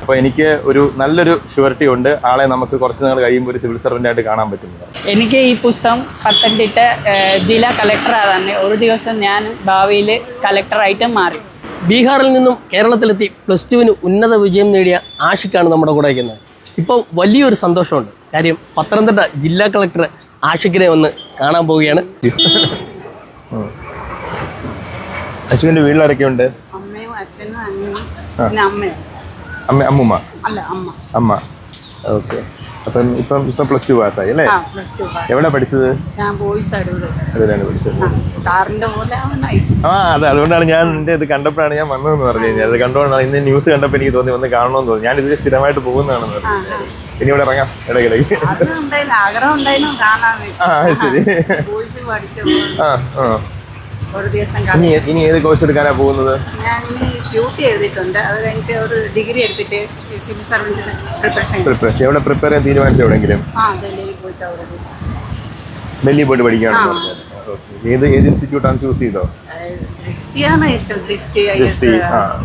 അപ്പോൾ എനിക്ക് ഒരു നല്ലൊരു ഷുവർട്ടി ഉണ്ട്, ആളെ നമുക്ക് കുറച്ച് നാൾ കഴിയുമ്പോൾ ഒരു സിവിൽ സർവൻ്റ് ആയിട്ട് കാണാൻ പറ്റുന്നത്. എനിക്ക് ഈ പുസ്തകം പത്തനംതിട്ട ജില്ലാ കളക്ടറാകാൻ ഒരു ദിവസം ഞാൻ ഭാവിയിൽ കളക്ടറായിട്ട് മാറി. ബീഹാറിൽ നിന്നും കേരളത്തിലെത്തി +2 ഉന്നത വിജയം നേടിയ ആഷിഖാണ് നമ്മുടെ കൂടെ ഇരിക്കുന്നത്. ഇപ്പോൾ വലിയൊരു സന്തോഷമുണ്ട്. കാര്യം പത്തനംതിട്ട ജില്ലാ കളക്ടർ ആഷിഖിനെ ഒന്ന് കാണാൻ പോവുകയാണ്. അശ്വിൻ്റെ വീട്ടിലാരൊക്കെ ഉണ്ട്? അമ്മയും അച്ഛനും അനിയനും പിന്നെ അമ്മയും. അമ്മൂമ്മ? അല്ല, അമ്മ. ഓക്കെ. അപ്പം ഇപ്പം +2 പാസ്സായി അല്ലേ? എവിടെ പഠിച്ചത്? ഞാൻ ബോയ്സ് അതിലാണ് പഠിച്ചത്. കാറിന്റെ പോലെ അതെ, അതുകൊണ്ടാണ് ഞാൻ എൻ്റെ ഇത് കണ്ടപ്പോഴാണ് ഞാൻ വന്നതെന്ന് പറഞ്ഞു കഴിഞ്ഞാൽ. അത് കണ്ടുകൊണ്ടാണ് ഇന്ന് ന്യൂസ് കണ്ടപ്പോൾ എനിക്ക് തോന്നി ഒന്ന് കാണണമെന്ന് തോന്നി. ഞാൻ ഇതിൽ സ്ഥിരമായിട്ട് പോകുന്നതാണെന്ന് പറഞ്ഞു. ഇനി ഇവിടെ ഇറങ്ങാം ഇടയ്ക്കിടയ്ക്ക്. ആഗ്രഹം ഉണ്ടായിരുന്നു കാണാൻ. ശരി. ഇനി ഏത് കോഴ്സ് എടുക്കാനാ പോകുന്നത്? ഞാൻ CUT എഴുതിയിട്ടുണ്ട്. അത് കഴിഞ്ഞിട്ട് ഒരു ഡിഗ്രി എടുത്തിട്ട് സിവിൽ സർവീസിന് പ്രിപ്പറേഷൻ. എവിടെ പ്രിപ്പയർ ചെയ്യാൻ തീരുമാനിച്ചു? എവിടെയെങ്കിലും ഡൽഹി പോയിട്ട് പഠിക്കുകയാണെന്ന് പറഞ്ഞത്. ഏത് ഇൻസ്റ്റിറ്റ്യൂട്ടാണ് ചൂസ് ചെയ്തോ?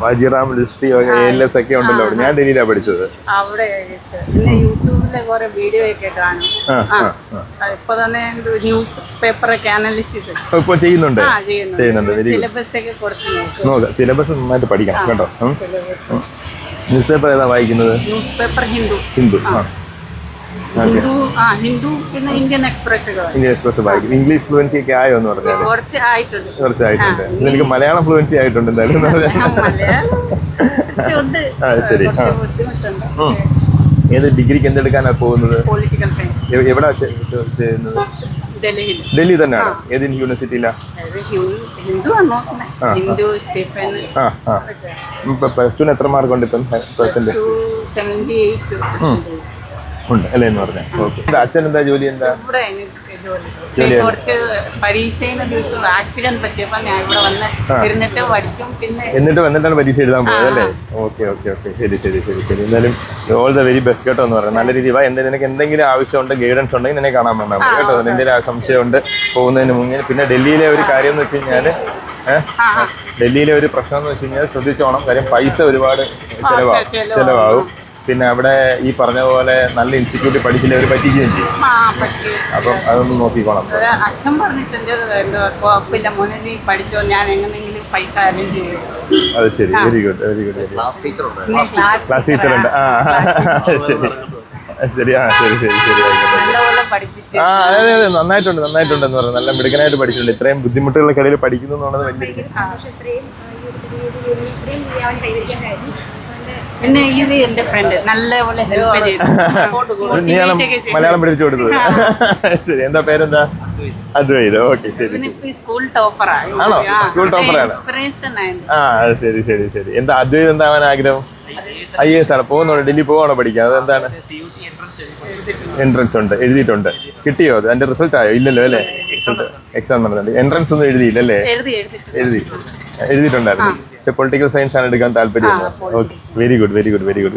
വാജിറാം ദൃഷ്ടി ALS ഒക്കെ ഉണ്ടല്ലോ. ഞാൻ ഡൽഹിയിലാണ് പഠിച്ചത്. അവിടെ യൂട്യൂബിലെ കുറെ വീഡിയോ ഒക്കെ കാണും. ഇപ്പൊ തന്നെ ന്യൂസ് പേപ്പർ ഒക്കെ അനലിസ്റ്റ് ഇപ്പൊ ചെയ്യുന്നുണ്ട്. സിലബസ് ഒക്കെ കുറച്ച് നോക്കാം. സിലബസ് നന്നായിട്ട് പഠിക്കണം കേട്ടോ. ന്യൂസ് പേപ്പർ ഏതാ വായിക്കുന്നത്? News paper Hindu. ഹിന്ദു പിന്നെ ഇന്ത്യൻ എക്സ്പ്രസ് വായിക്കും. ഇംഗ്ലീഷ് ഫ്ലുവൻസി ഒക്കെ ആയോ എന്ന് പറഞ്ഞാൽ? കുറച്ചായിട്ടുണ്ട്. എനിക്ക് മലയാളം ഫ്ലുവൻസി ആയിട്ടുണ്ട് എന്തായാലും. ശരി. ഏത് ഡിഗ്രിക്ക് എന്തെടുക്കാനാ പോകുന്നത്? Political science. എവിടാ ചെയ്യുന്നത്? ഡൽഹി തന്നെയാണ്. ഏത് യൂണിവേഴ്സിറ്റിയിലാ? +2 എത്ര മാർക്ക് ഉണ്ട് ഇപ്പം? ഉണ്ട് അല്ലേ എന്ന് പറഞ്ഞാൽ. ഓക്കെ. അച്ഛൻ എന്താ ജോലി? എന്താ കുറച്ച് പരീക്ഷയുടെ ദിവസം ആക്സിഡന്റ് പറ്റിയപ്പോ ഞാൻ ഇവിടെ വന്ന് ഇരുന്നിട്ട് പഠിച്ചും എന്നിട്ട് വന്നിട്ടാണ് പരീക്ഷ എഴുതാൻ പോയത് അല്ലേ? ഓക്കെ. ശരി. എന്തായാലും ഓൾ ദ വെരി ബെസ്റ്റ് കേട്ടോ എന്ന് പറയാം. നല്ല രീതിയിൽ നിനക്ക് എന്തെങ്കിലും ആവശ്യമുണ്ട്, ഗൈഡൻസ് ഉണ്ടെങ്കിൽ നിന്നെ കാണാൻ വന്നാൽ മതി കേട്ടോ. എന്തെങ്കിലും സംശയമുണ്ട് പോകുന്നതിന് മുന്നേ. പിന്നെ ഡൽഹിയിലെ ഒരു കാര്യം എന്ന് വെച്ച് കഴിഞ്ഞാൽ ഡൽഹിയിലെ ഒരു പ്രശ്നം എന്ന് വെച്ച് കഴിഞ്ഞാൽ ശ്രദ്ധിച്ചോണം. കാര്യം പൈസ ഒരുപാട് ചിലവാകും. പിന്നെ അവിടെ ഈ പറഞ്ഞ പോലെ നല്ല ഇൻസ്റ്റിറ്റ്യൂട്ടിൽ പഠിച്ചില്ല അവർ പറ്റിക്കുകയും ചെയ്യും. അപ്പം അതൊന്ന് നോക്കിക്കോണം. അച്ഛൻ പറഞ്ഞിട്ടുണ്ട് മോനെ നീ പഠിച്ചോ, ഞാൻ എങ്ങനെയെങ്കിലും പൈസ അറേഞ്ച് ചെയ്യും. അത് ശരി. Very good. ക്ലാസ് ടീച്ചർ ഉണ്ട്. ശരി. അതെ നന്നായിട്ടുണ്ടെന്ന് പറഞ്ഞു. നല്ല മിടുക്കനായിട്ട് പഠിച്ചിട്ടുണ്ട്. ഇത്രയും ബുദ്ധിമുട്ടുകൾക്കിടയിൽ പഠിക്കുന്നു എന്നുള്ളത് വലിയ. പിന്നെ ഇത് എന്റെ ഫ്രണ്ട് നല്ലപോലെ ഹെൽപ്പ് ചെയ്തു. മലയാളം പഠിപ്പിച്ചു കൊടുത്തത്. ശരി. എന്താ പേരെന്താ? അദ്വൈത്. ഓക്കെ. ശരി. സ്കൂൾ ടോപ്പറാണ്. ആണോ? സ്കൂൾ ടോപ്പറാണ്. ശരി. എന്താ അദ്വൈത് എന്താവാൻ ആഗ്രഹം? IAS ആണ്. പോകുന്നുണ്ട്. ഡൽഹി പോവാണോ പഠിക്കാൻ? അതെന്താണ്? എൻട്രൻസ് ഉണ്ട്. എഴുതിയിട്ടുണ്ട്. കിട്ടിയോ? അതിന്റെ റിസൾട്ട് ആയോ? ഇല്ലല്ലോ അല്ലേ? എക്സാം നടന്നുണ്ട്. എൻട്രൻസ് ഒന്നും എഴുതിയില്ലല്ലേ? എഴുതിയിട്ടുണ്ടായിരുന്നു. പൊളിറ്റിക്കൽ സയൻസ് ആണ് എടുക്കാൻ താല്പര്യം. ഓക്കെ. വെരി ഗുഡ്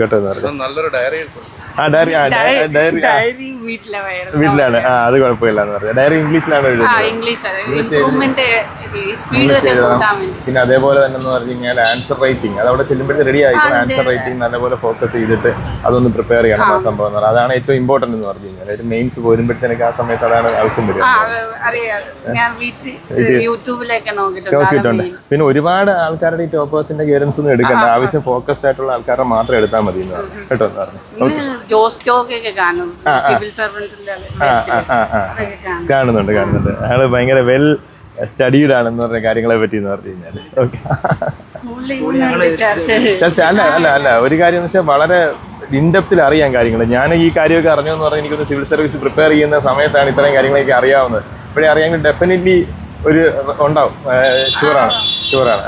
കേട്ടോ എന്ന് പറഞ്ഞു. നല്ലൊരു ഡയറി. വീട്ടിലാണ്. അത് കുഴപ്പമില്ല എന്ന് പറഞ്ഞു. ഡയറി ഇംഗ്ലീഷിലാണ് പിന്നെ അതേപോലെ തന്നെ എന്ന് പറഞ്ഞു കഴിഞ്ഞാൽ ആൻസർ റൈറ്റിംഗ് അത് അവിടെ ചെല്ലുമ്പോഴത്തെ റെഡി ആയിരിക്കും. ആൻസർ റൈറ്റിംഗ് നല്ലപോലെ ഫോക്കസ് ചെയ്തിട്ട് അതൊന്ന് പ്രിപ്പയർ ചെയ്യണം. ആ സംഭവം എന്ന് പറഞ്ഞാൽ അതാണ് ഏറ്റവും ഇമ്പോർട്ടന്റ് എന്ന് പറഞ്ഞു കഴിഞ്ഞാൽ. ഒരു മെയിൻസ് പോരുമ്പോഴത്തേക്ക് ആ സമയത്ത് അതാണ് ആവശ്യം വരിക. നോക്കിയിട്ടുണ്ട്. പിന്നെ ഒരുപാട് ആൾക്കാരുടെ ഈ ടോപ്പേഴ്സിന്റെ ഗൈഡൻസ് ഒന്നും എടുക്കണ്ട. ആവശ്യം ഫോക്കസ്ഡ് ആയിട്ടുള്ള ആൾക്കാരെ മാത്രം എടുത്താൽ മതി കേട്ടോ എന്ന് പറഞ്ഞു. കാണുന്നുണ്ട്. അയാള് ഭയങ്കര വെൽ സ്റ്റഡീഡ് ആണെന്ന് പറഞ്ഞ കാര്യങ്ങളെ പറ്റി എന്ന് പറഞ്ഞു കഴിഞ്ഞാൽ. ഓക്കെ. അല്ല ഒരു കാര്യം എന്ന് വെച്ചാൽ വളരെ ഇൻഡെപ്തിൽ അറിയാൻ കാര്യങ്ങൾ. ഞാൻ ഈ കാര്യമൊക്കെ അറിഞ്ഞു എന്ന് പറഞ്ഞാൽ എനിക്കൊന്ന് സിവിൽ സർവീസ് പ്രിപ്പയർ ചെയ്യുന്ന സമയത്താണ് ഇത്രയും കാര്യങ്ങളൊക്കെ അറിയാവുന്നത്. ഇപ്പോഴേ അറിയാമെങ്കിൽ ഡെഫിനറ്റ്ലി ഒരു ഉണ്ടാവും. ഷുവറാണ്.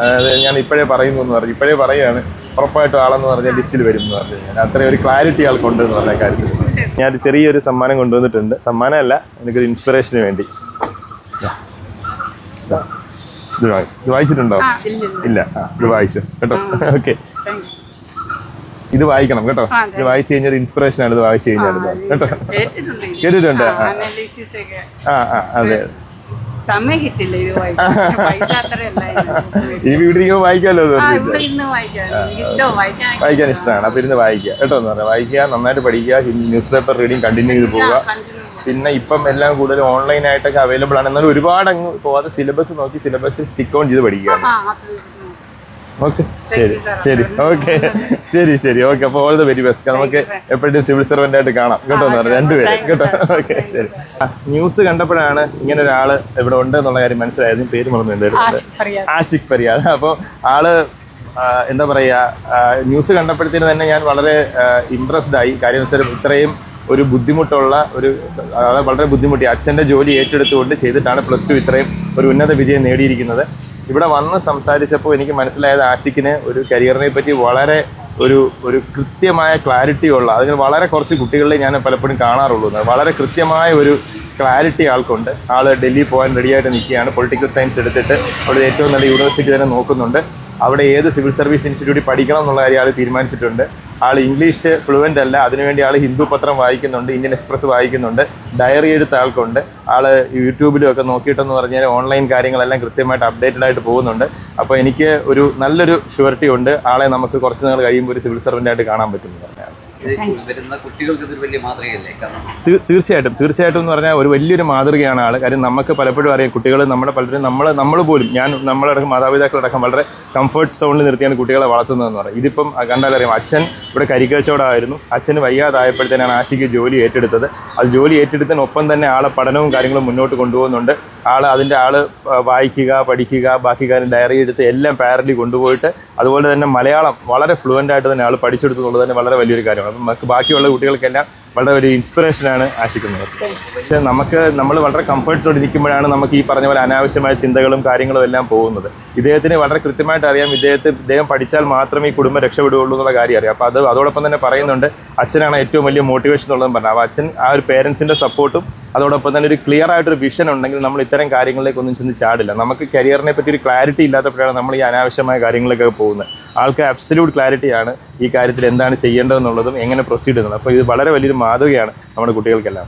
അതായത് ഞാൻ ഇപ്പോഴേ പറയുന്നു എന്ന് പറഞ്ഞു. ഇപ്പോഴേ പറയുകയാണ്. ഉറപ്പായിട്ടും ആളെന്ന് പറഞ്ഞാൽ ലിസ്റ്റിൽ വരും എന്ന് പറഞ്ഞു കഴിഞ്ഞാൽ അത്രയും ഒരു ക്ലാരിറ്റി ആൾക്കുണ്ട് എന്ന് പറഞ്ഞ കാര്യത്തിൽ. ഞാൻ ചെറിയൊരു സമ്മാനം കൊണ്ടുവന്നിട്ടുണ്ട്. സമ്മാനമല്ല, എനിക്കൊരു ഇൻസ്പിറേഷന് വേണ്ടി. ഇത് വായിച്ചിട്ടുണ്ടോ? ഇല്ല. ഇത് വായിച്ചു കേട്ടോ. ഓക്കെ. ഇത് വായിക്കണം കേട്ടോ. ഇത് വായിച്ചു കഴിഞ്ഞാൽ ഇൻസ്പിറേഷൻ ആണ്. ഇത് വായിച്ചു കഴിഞ്ഞാൽ കേട്ടോ. കേട്ടിട്ടുണ്ട്. അതെ. സമയം കിട്ടില്ല ഇത് വായിക്കാൻ. പൈസ അത്രയല്ല ഈ വീട്ടിൽ വായിക്കാമല്ലോ അത്. ഇവിടെ ഇരുന്ന് വായിക്കാൻ എനിക്ക് ഇഷ്ടവും വായിക്കാൻ ഇഷ്ടമാണ്. അപ്പൊ ഇരുന്ന് വായിക്കുക കേട്ടോ എന്ന് പറഞ്ഞാൽ വായിക്കുക, നന്നായിട്ട് പഠിക്കുക, ന്യൂസ് പേപ്പർ റീഡിങ് കണ്ടിന്യൂ ചെയ്ത് പോവുക. പിന്നെ ഇപ്പം എല്ലാം കൂടുതൽ ഓൺലൈൻ ആയിട്ടൊക്കെ അവൈലബിൾ ആണ്. എന്നാലും ഒരുപാട് അങ്ങ് പോവാതെ സിലബസ് നോക്കി സിലബസ് സ്റ്റിക്ക് ഓൺ ചെയ്ത് പഠിക്കുക. ഓക്കെ ശരി ശരി ഓക്കെ ശരി ഓക്കെ. അപ്പോൾ ഓൾ ദ വെരി ബെസ്റ്റ്. നമുക്ക് എപ്പോഴും സിവിൽ സർവൻ്റ് ആയിട്ട് കാണാം കേട്ടോ എന്ന് പറഞ്ഞു രണ്ടുപേരും കേട്ടോ. ഓക്കെ ശരി. ന്യൂസ് കണ്ടപ്പോഴാണ് ഇങ്ങനെ ഒരാൾ ഇവിടെ ഉണ്ട് എന്നുള്ള കാര്യം മനസ്സിലായത്. പേര് മറന്നു എന്തായിരുന്നു? ആഷിഖ് ഫരിയാദ്. അപ്പോൾ ആള് എന്താ പറയുക, ന്യൂസ് കണ്ടപ്പോഴത്തേന് തന്നെ ഞാൻ വളരെ ഇംപ്രസ്ഡ് ആയി. കാര്യം വെച്ചാൽ ഇത്രയും ഒരു ബുദ്ധിമുട്ടുള്ള വളരെ ബുദ്ധിമുട്ടി അച്ഛൻ്റെ ജോലി ഏറ്റെടുത്തുകൊണ്ട് ചെയ്തിട്ടാണ് +2 ഇത്രയും ഒരു ഉന്നത വിജയം നേടിയിരിക്കുന്നത്. ഇവിടെ വന്ന് സംസാരിച്ചപ്പോൾ എനിക്ക് മനസ്സിലായത് ആഷിക്കിന് ഒരു കരിയറിനെ പറ്റി വളരെ ഒരു കൃത്യമായ ക്ലാരിറ്റി ഉള്ള, അതിന് വളരെ കുറച്ച് കുട്ടികളെ ഞാൻ പലപ്പോഴും കാണാറുള്ളൂ. വളരെ കൃത്യമായ ഒരു ക്ലാരിറ്റി ആൾക്കുണ്ട്. ആൾ ഡൽഹി പോകാൻ റെഡിയായിട്ട് നിൽക്കുകയാണ്. പൊളിറ്റിക്കൽ സയൻസ് എടുത്തിട്ട് അവിടെ ഏറ്റവും നല്ല യൂണിവേഴ്സിറ്റി തന്നെ നോക്കുന്നുണ്ട്. അവിടെ ഏത് സിവിൽ സർവീസ് ഇൻസ്റ്റിറ്റ്യൂട്ടിൽ പഠിക്കണം എന്നുള്ള കാര്യം ആൾ തീരുമാനിച്ചിട്ടുണ്ട്. ആൾ ഇംഗ്ലീഷ് ഫ്ലുവൻ്റ് അല്ല, അതിനുവേണ്ടി ആൾ ഹിന്ദു പത്രം വായിക്കുന്നുണ്ട്, ഇന്ത്യൻ എക്സ്പ്രസ് വായിക്കുന്നുണ്ട്, ഡയറി എഴുത്ത ആൾക്കുണ്ട്. ആൾ യൂട്യൂബിലും ഒക്കെ നോക്കിയിട്ടെന്ന് പറഞ്ഞാൽ ഓൺലൈൻ കാര്യങ്ങളെല്ലാം കൃത്യമായിട്ട് അപ്ഡേറ്റഡ് ആയിട്ട് പോകുന്നുണ്ട്. അപ്പോൾ എനിക്ക് ഒരു നല്ലൊരു ഷുവറിറ്റി ഉണ്ട് ആളെ നമുക്ക് കുറച്ച് നാൾ കഴിയുമ്പോൾ ഒരു സിവിൽ സർവൻ്റ് കാണാൻ പറ്റുമെന്ന് പറഞ്ഞാൽ. വരുന്ന കുട്ടികൾക്ക് ഇതൊരു വലിയ മാതൃകയല്ലേ? തീർച്ചയായിട്ടും എന്ന് പറഞ്ഞാൽ ഒരു വലിയൊരു മാതൃകയാണ് ആൾ. കാര്യം നമുക്ക് പലപ്പോഴും അറിയാം കുട്ടികൾ നമ്മുടെ പലരും നമ്മൾ പോലും നമ്മളടക്കം മാതാപിതാക്കളടക്കം വളരെ കംഫർട്ട് സോണിൽ നിർത്തിയാണ് കുട്ടികളെ വളർത്തുന്നതെന്ന് പറയും. ഇതിപ്പം കണ്ടാലറിയാം, അച്ഛൻ ഇവിടെ കരിക്കച്ചവടമായിരുന്നു. അച്ഛന് വയ്യാതായപ്പോഴത്തേനാണ് ആഷിക്ക് ജോലി ഏറ്റെടുത്തത്. അത് ജോലി ഏറ്റെടുത്തതിനൊപ്പം തന്നെ ആളെ പഠനവും കാര്യങ്ങളും മുന്നോട്ട് കൊണ്ടുപോകുന്നുണ്ട്. ആൾ വായിക്കുക, പഠിക്കുക, ബാക്കി കാര്യം ഡയറി എടുത്ത് എല്ലാം പാരലി കൊണ്ടുപോയിട്ട് അതുപോലെ തന്നെ മലയാളം വളരെ ഫ്ലുവൻ്റ് ആയിട്ട് തന്നെ ആൾ പഠിച്ചെടുത്തുള്ളത് തന്നെ വളരെ വലിയൊരു കാര്യമാണ്. അപ്പം നമുക്ക് ബാക്കിയുള്ള കുട്ടികൾക്കെല്ലാം വളരെ ഒരു ഇൻസ്പിറേഷനാണ് ആശിക്കുന്നത്. പക്ഷേ നമ്മൾ വളരെ കംഫർട്ടോടെ ഇരിക്കുമ്പോഴാണ് നമുക്ക് ഈ പറഞ്ഞ പോലെ അനാവശ്യമായ ചിന്തകളും കാര്യങ്ങളും എല്ലാം പോകുന്നത്. ഇദ്ദേഹത്തിന് വളരെ കൃത്യമായിട്ട് അറിയാം ഇദ്ദേഹം പഠിച്ചാൽ മാത്രമേ ഈ കുടുംബം രക്ഷപ്പെടുകയുള്ളൂ എന്നുള്ള കാര്യം അറിയാം. അപ്പോൾ അതോടൊപ്പം തന്നെ പറയുന്നുണ്ട് അച്ഛനാണ് ഏറ്റവും വലിയ മോട്ടിവേഷൻ എന്നുള്ളതും പറഞ്ഞത്. അപ്പോൾ അച്ഛൻ ആ ഒരു പേരൻസിൻ്റെ സപ്പോർട്ടും അതോടൊപ്പം തന്നെ ഒരു ക്ലിയർ ആയിട്ടൊരു വിഷൻ ഉണ്ടെങ്കിൽ നമ്മൾ ഇത്തരം കാര്യങ്ങളിലേക്കൊന്നും ചെന്ന് ചാടില്ല. നമുക്ക് കരിയറിനെ പറ്റി ഒരു ക്ലാരിറ്റി ഇല്ലാത്തപ്പോഴാണ് നമ്മൾ ഈ അനാവശ്യമായ കാര്യങ്ങളിലേക്കൊക്കെ പോകുന്നത്. ആൾക്ക് അബ്സല്യൂട്ട് ക്ലാരിറ്റിയാണ് ഈ കാര്യത്തിൽ എന്താണ് ചെയ്യേണ്ടതെന്നുള്ളതും എങ്ങനെ പ്രൊസീഡ് ചെയ്യുന്നത്. അപ്പോൾ ഇത് വളരെ വലിയൊരു മാതൃകയാണ് നമ്മുടെ കുട്ടികൾക്കെല്ലാം.